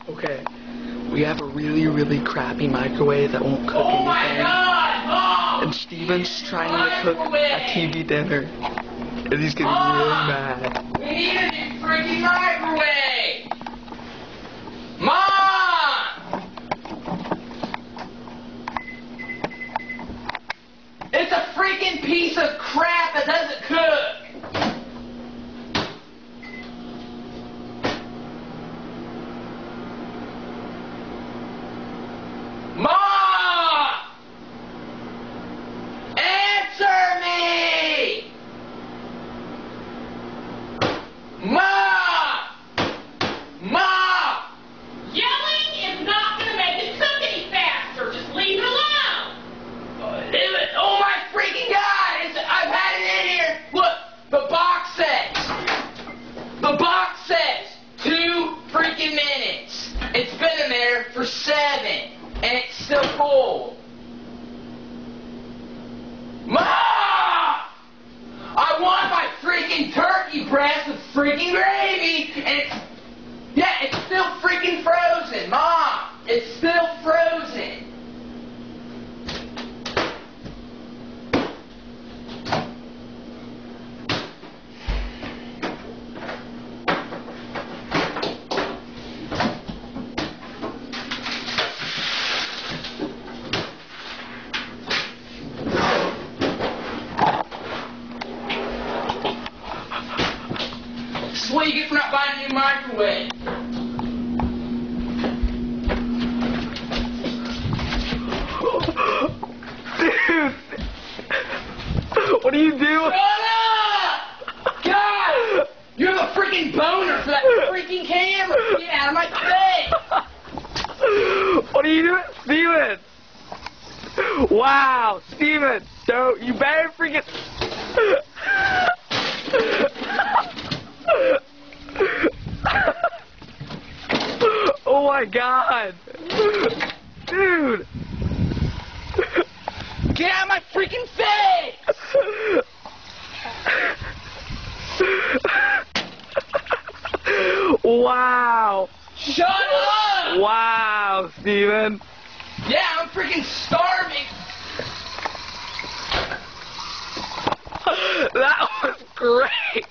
Okay, we have a really, really crappy microwave that won't cook anything. My God! Mom! And Steven's trying to cook a TV dinner. And he's getting really mad. We need a new freaking microwave! Mom! It's a freaking piece of crap that doesn't cook! Mom! Answer me! Mom! Mom! Yelling is not going to make it cook any faster. Just leave it alone. Oh my freaking God! I've had it in here. Look, the box says 2 freaking minutes. It's been in there for 7, and it's still cold. Mom! I want my freaking turkey breast with freaking gravy, and it's still freaking frozen. Mom, it's still frozen. That's what you get for not buying a new microwave. Dude! What are you doing? Shut up! God! You're the freaking boner for that freaking camera! Get out of my face! What are you doing? Steven! Wow! Steven! Don't, you better freaking... Oh my God! Dude! Get out of my freaking face! Wow! Shut up! Wow, Steven! Yeah, I'm freaking starving! That was great!